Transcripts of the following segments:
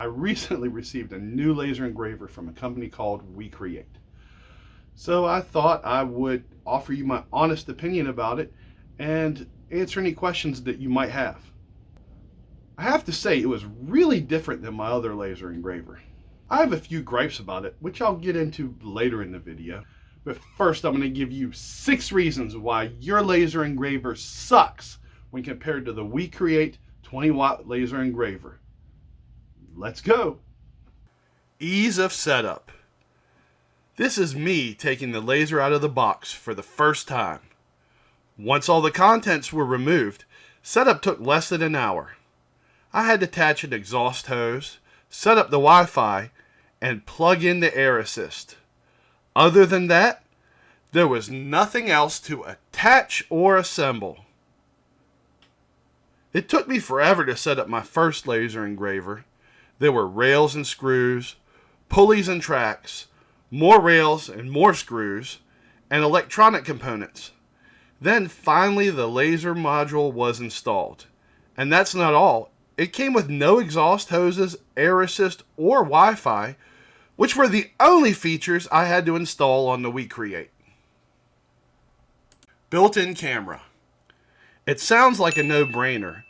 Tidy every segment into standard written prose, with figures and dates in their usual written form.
I recently received a new laser engraver from a company called WeCreat. So I thought I would offer you my honest opinion about it and answer any questions that you might have. I have to say it was really different than my other laser engraver. I have a few gripes about it, which I'll get into later in the video. But first I'm going to give you 6 reasons why your laser engraver sucks when compared to the WeCreat 20-watt laser engraver. Let's go. Ease of setup. This is me taking the laser out of the box for the first time. Once all the contents were removed, setup took less than an hour. I had to attach an exhaust hose, set up the Wi-Fi, and plug in the air assist. Other than that, there was nothing else to attach or assemble. It took me forever to set up my first laser engraver. There were rails and screws, pulleys and tracks, more rails and more screws, and electronic components. Then finally the laser module was installed. And that's not all. It came with no exhaust hoses, air assist, or Wi-Fi, which were the only features I had to install on the WeCreat. Built-in camera. It sounds like a no-brainer.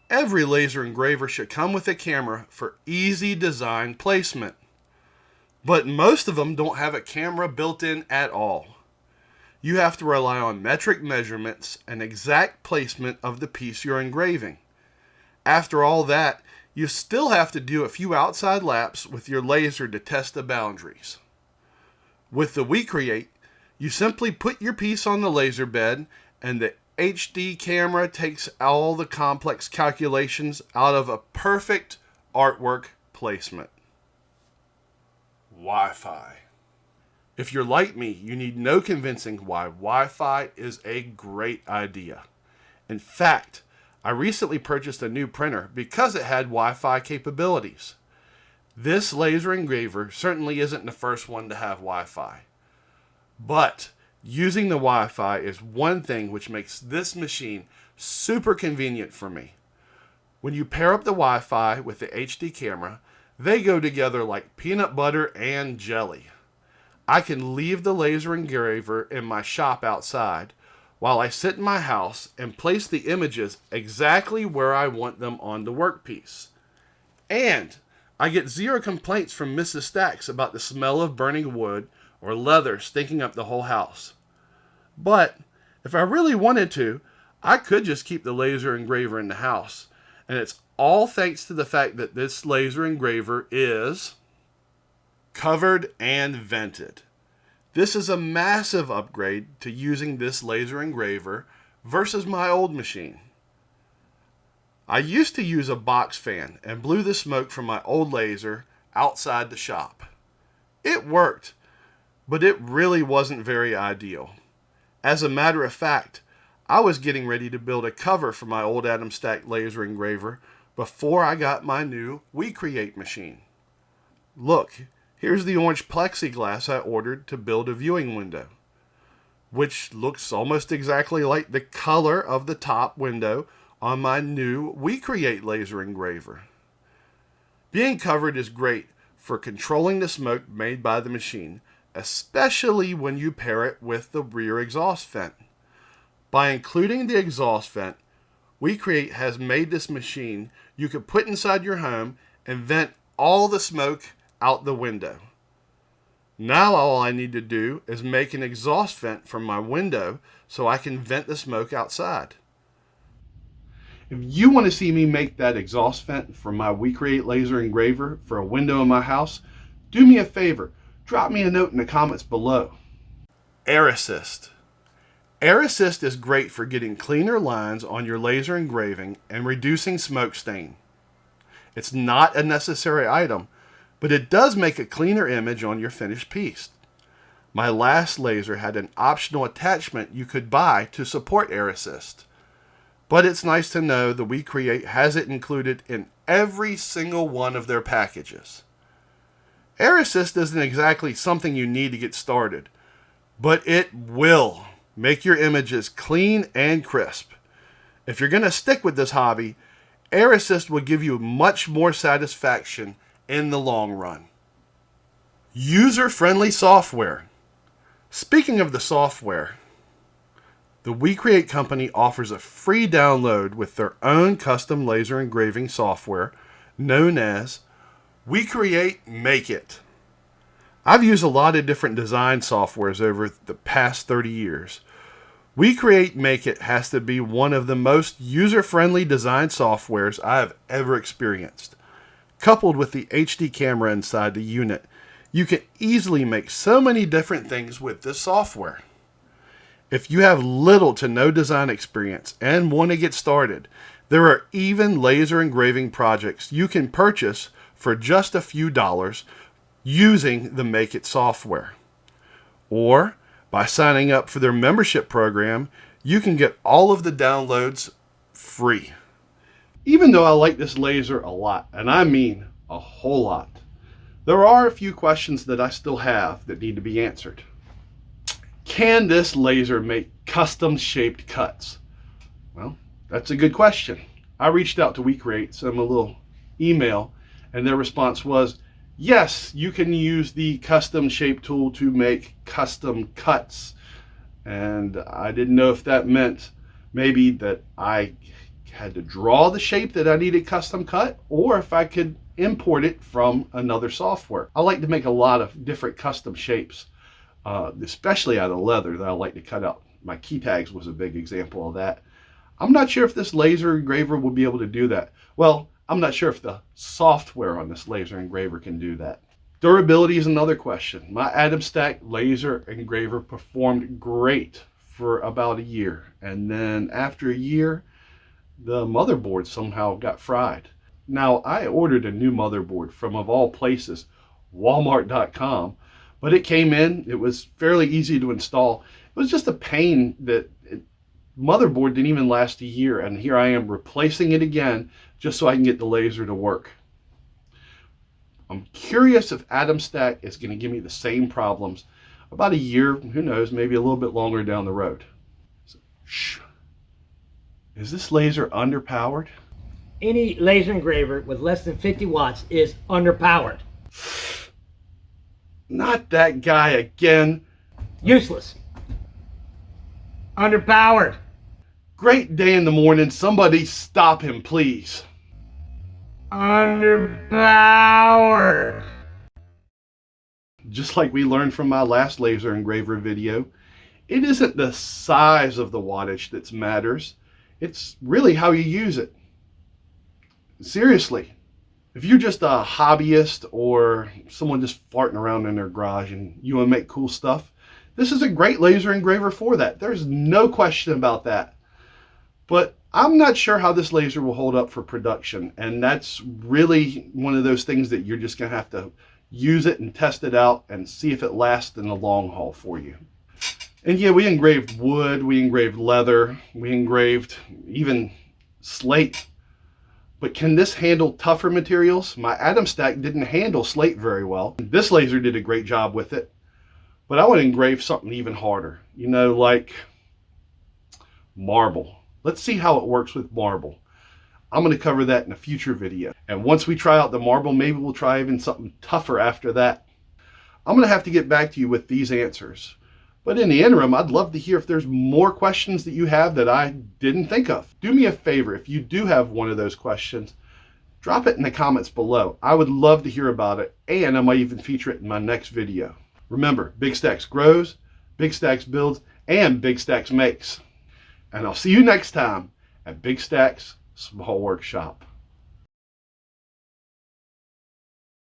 Every laser engraver should come with a camera for easy design placement. But most of them don't have a camera built in at all. You have to rely on metric measurements and exact placement of the piece you're engraving. After all that, you still have to do a few outside laps with your laser to test the boundaries. With the WeCreat, you simply put your piece on the laser bed and the HD camera takes all the complex calculations out of a perfect artwork placement. Wi-Fi. If you're like me, you need no convincing why Wi-Fi is a great idea. In fact, I recently purchased a new printer because it had Wi-Fi capabilities. This laser engraver certainly isn't the first one to have Wi-Fi. But using the Wi-Fi is one thing which makes this machine super convenient for me. When you pair up the Wi-Fi with the HD camera, they go together like peanut butter and jelly. I can leave the laser engraver in my shop outside while I sit in my house and place the images exactly where I want them on the workpiece. And I get zero complaints from Mrs. Stacks about the smell of burning wood or leather stinking up the whole house. But if I really wanted to, I could just keep the laser engraver in the house. And it's all thanks to the fact that this laser engraver is covered and vented. This is a massive upgrade to using this laser engraver versus my old machine. I used to use a box fan and blew the smoke from my old laser outside the shop. It worked, but it really wasn't very ideal. As a matter of fact, I was getting ready to build a cover for my old Adam Stack laser engraver before I got my new WeCreat machine. Look, here's the orange plexiglass I ordered to build a viewing window, which looks almost exactly like the color of the top window on my new WeCreat laser engraver. Being covered is great for controlling the smoke made by the machine, especially when you pair it with the rear exhaust vent. By including the exhaust vent, WeCreat has made this machine you could put inside your home and vent all the smoke out the window. Now all I need to do is make an exhaust vent from my window so I can vent the smoke outside. If you want to see me make that exhaust vent for my WeCreat laser engraver for a window in my house, do me a favor. Drop me a note in the comments below. Air Assist. Air Assist is great for getting cleaner lines on your laser engraving and reducing smoke stain. It's not a necessary item, but it does make a cleaner image on your finished piece. My last laser had an optional attachment you could buy to support Air Assist. But it's nice to know the WeCreat has it included in every single one of their packages. Air Assist isn't exactly something you need to get started, but it will make your images clean and crisp. If you're going to stick with this hobby, Air Assist will give you much more satisfaction in the long run. User-friendly software. Speaking of the software, the WeCreat company offers a free download with their own custom laser engraving software known as WeCreat Make It. I've used a lot of different design softwares over the past 30 years. WeCreat Make It has to be one of the most user-friendly design softwares I have ever experienced. Coupled with the HD camera inside the unit, you can easily make so many different things with this software. If you have little to no design experience and want to get started, there are even laser engraving projects you can purchase for just a few dollars using the Make It software. Or by signing up for their membership program, you can get all of the downloads free. Even though I like this laser a lot, and I mean a whole lot, there are a few questions that I still have that need to be answered. Can this laser make custom shaped cuts? Well, that's a good question. I reached out to WeCreat, sent them a little email, and their response was, yes, you can use the custom shape tool to make custom cuts. And I didn't know if that meant maybe that I had to draw the shape that I needed custom cut, or if I could import it from another software. I like to make a lot of different custom shapes, especially out of leather that I like to cut out. My key tags was a big example of that. I'm not sure if this laser engraver will be able to do that. Well, I'm not sure if the software on this laser engraver can do that. Durability is another question. My Atom Stack laser engraver performed great for about a year. And then after a year, the motherboard somehow got fried. Now, I ordered a new motherboard from, of all places, Walmart.com. But it came in. It was fairly easy to install. It was just a pain that motherboard didn't even last a year. And here I am replacing it again just so I can get the laser to work. I'm curious if Atom Stack is going to give me the same problems about a year, who knows, maybe a little bit longer down the road. So, shh. Is this laser underpowered? Any laser engraver with less than 50 watts is underpowered. Not that guy again. Useless. Underpowered. Great day in the morning. Somebody stop him, please. Underpowered. Just like we learned from my last laser engraver video, it isn't the size of the wattage that matters. It's really how you use it. Seriously, if you're just a hobbyist or someone just farting around in their garage and you want to make cool stuff, this is a great laser engraver for that. There's no question about that. But I'm not sure how this laser will hold up for production. And that's really one of those things that you're just going to have to use it and test it out and see if it lasts in the long haul for you. And yeah, we engraved wood, we engraved leather, we engraved even slate. But can this handle tougher materials? My Atom Stack didn't handle slate very well. This laser did a great job with it. But I would engrave something even harder. You know, like marble. Let's see how it works with marble. I'm going to cover that in a future video. And once we try out the marble, maybe we'll try even something tougher after that. I'm going to have to get back to you with these answers. But in the interim, I'd love to hear if there's more questions that you have that I didn't think of. Do me a favor, if you do have one of those questions, drop it in the comments below. I would love to hear about it, and I might even feature it in my next video. Remember, Big Stacks grows, Big Stacks builds, and Big Stacks makes. And I'll see you next time at Big Stacks Small Workshop.